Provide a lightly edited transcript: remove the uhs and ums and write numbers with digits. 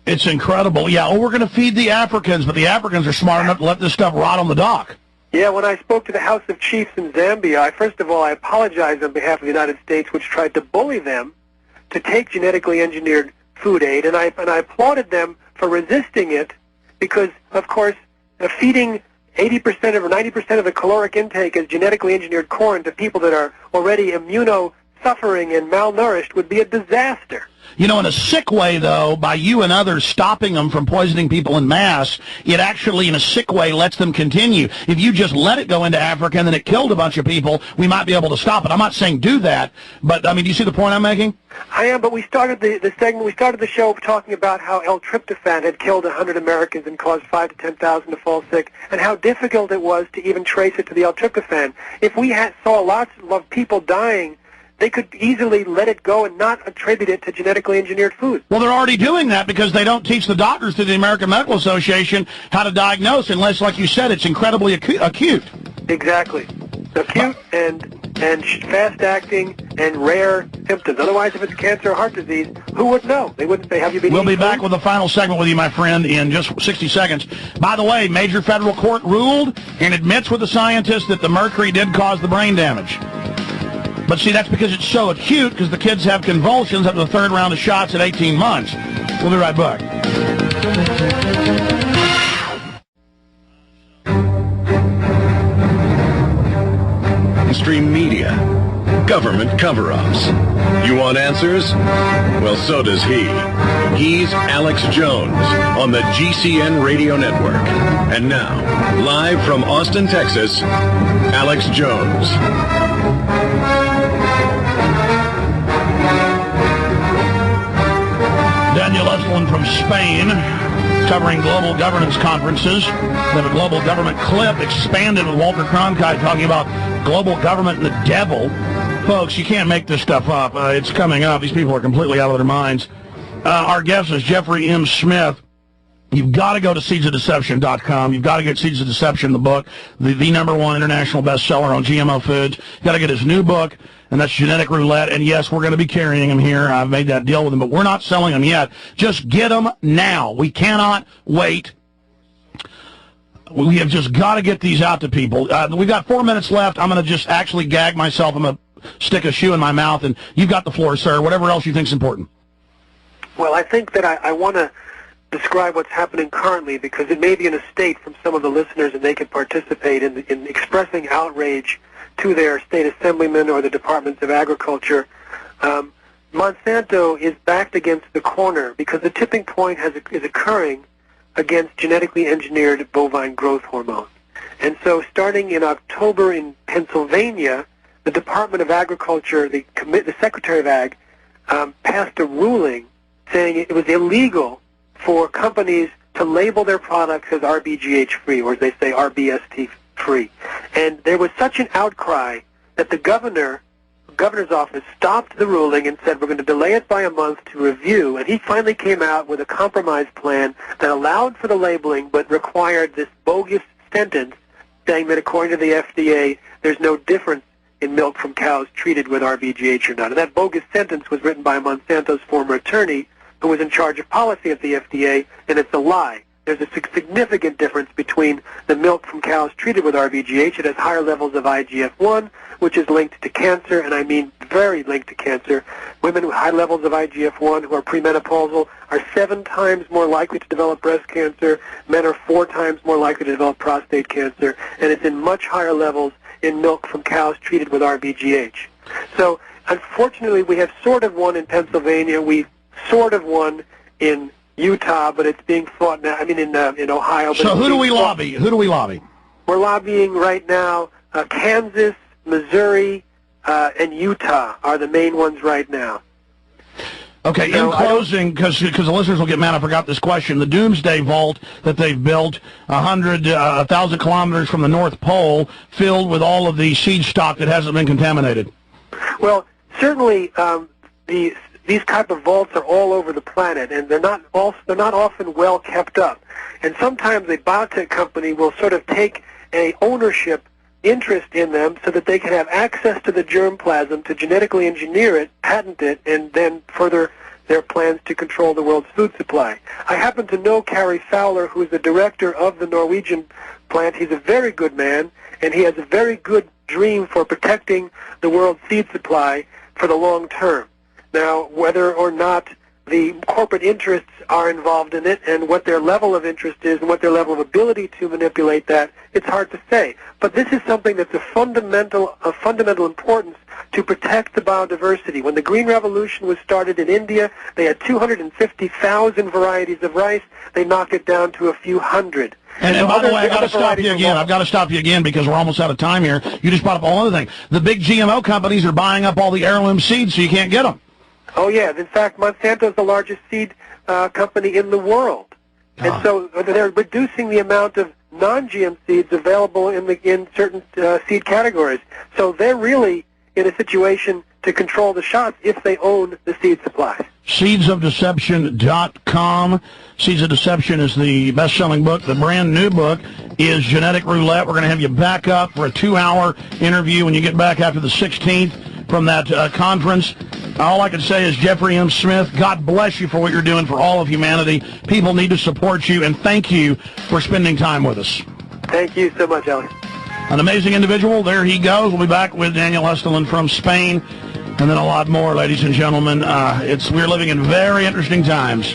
It's incredible. Yeah, we're going to feed the Africans, but the Africans are smart enough to let this stuff rot on the dock. Yeah, when I spoke to the House of Chiefs in Zambia, first of all, I apologized on behalf of the United States, which tried to bully them to take genetically engineered food aid, and I applauded them for resisting it because, of course, feeding 80% or 90% of the caloric intake as genetically engineered corn to people that are already immuno-suffering and malnourished would be a disaster. You know, in a sick way, though, by you and others stopping them from poisoning people en masse, it actually, in a sick way, lets them continue. If you just let it go into Africa and then it killed a bunch of people, we might be able to stop it. I'm not saying do that, but, I mean, do you see the point I'm making? I am, but we started the show talking about how L-tryptophan had killed 100 Americans and caused 5,000 to 10,000 to fall sick, and how difficult it was to even trace it to the L-tryptophan. If we saw lots of people dying, they could easily let it go and not attribute it to genetically engineered food. Well, they're already doing that because they don't teach the doctors through the American Medical Association how to diagnose unless, like you said, it's incredibly acute. Exactly. Acute and fast-acting and rare symptoms. Otherwise, if it's cancer or heart disease, who would know? They wouldn't say, have you been We'll be eating back food? with the final segment with you, my friend, in just 60 seconds. By the way, major federal court ruled and admits with the scientists that the mercury did cause the brain damage. But see, that's because it's so acute, because the kids have convulsions up to the third round of shots at 18 months. We'll be right back. Mainstream media, government cover-ups. You want answers? Well, so does he. He's Alex Jones on the GCN Radio Network. And now, live from Austin, Texas, Alex Jones. Daniel Estlin from Spain, covering global governance conferences. They have a global government clip expanded with Walter Cronkite talking about global government and the devil. Folks, you can't make this stuff up. It's coming up. These people are completely out of their minds. Our guest is Jeffrey M. Smith. You've got to go to seedsofdeception.com. You've got to get Seeds of Deception, the book, the #1 international bestseller on GMO foods. You've got to get his new book, and that's Genetic Roulette. And yes, we're going to be carrying them here. I've made that deal with them, but we're not selling them yet. Just get them now. We cannot wait. We have just got to get these out to people. We've got 4 minutes left. I'm going to just actually gag myself. I'm going to stick a shoe in my mouth, and you've got the floor, sir. Whatever else you think is important. Well, I think that I want to describe what's happening currently because it may be in a state from some of the listeners and they can participate in expressing outrage to their state assemblymen or the departments of agriculture. Monsanto is backed against the corner because the tipping point is occurring against genetically engineered bovine growth hormone. And so starting in October in Pennsylvania, the Department of Agriculture, the Secretary of Ag, passed a ruling saying it was illegal for companies to label their products as RBGH-free, or as they say, RBST-free. And there was such an outcry that the governor's office stopped the ruling and said, we're going to delay it by a month to review. And he finally came out with a compromise plan that allowed for the labeling but required this bogus sentence saying that according to the FDA, there's no difference in milk from cows treated with RBGH or not. And that bogus sentence was written by Monsanto's former attorney, who was in charge of policy at the FDA, and it's a lie. There's a significant difference between the milk from cows treated with RBGH. It has higher levels of IGF-1, which is linked to cancer, and I mean very linked to cancer. Women with high levels of IGF-1 who are premenopausal are 7 times more likely to develop breast cancer. Men are 4 times more likely to develop prostate cancer, and it's in much higher levels in milk from cows treated with RBGH. So, unfortunately, we have sort of won in Pennsylvania. We sort of won in Utah, but it's being fought now. I mean, in Ohio. But So who do we lobby? Who do we lobby? We're lobbying right now. Kansas, Missouri, and Utah are the main ones right now. Okay, in closing, because the listeners will get mad, I forgot this question. The Doomsday Vault that they've built 1,000 kilometers from the North Pole, filled with all of the seed stock that hasn't been contaminated. Well, certainly these type of vaults are all over the planet, and they're not often well kept up. And sometimes a biotech company will sort of take a ownership interest in them so that they can have access to the germplasm to genetically engineer it, patent it, and then further their plans to control the world's food supply. I happen to know Carrie Fowler, who is the director of the Norwegian plant. He's a very good man, and he has a very good dream for protecting the world's seed supply for the long term. Now, whether or not the corporate interests are involved in it and what their level of interest is and what their level of ability to manipulate that, it's hard to say. But this is something that's of fundamental importance to protect the biodiversity. When the Green Revolution was started in India, they had 250,000 varieties of rice. They knocked it down to a few hundred. And by the way, I've got to stop you again. I've got to stop you again because we're almost out of time here. You just brought up a whole other thing. The big GMO companies are buying up all the heirloom seeds so you can't get them. Oh, yeah. In fact, Monsanto is the largest seed company in the world. And so they're reducing the amount of non-GM seeds available in certain seed categories. So they're really in a situation to control the shots if they own the seed supply. Seedsofdeception.com. Seeds of Deception is the best-selling book. The brand new book is Genetic Roulette. We're going to have you back up for a 2-hour interview when you get back after the 16th from that conference. All I can say is, Jeffrey M. Smith, God bless you for what you're doing for all of humanity. People need to support you, and thank you for spending time with us. Thank you so much, Alex. An amazing individual. There he goes. We'll be back with Daniel Estelin from Spain, and then a lot more, ladies and gentlemen. We're living in very interesting times.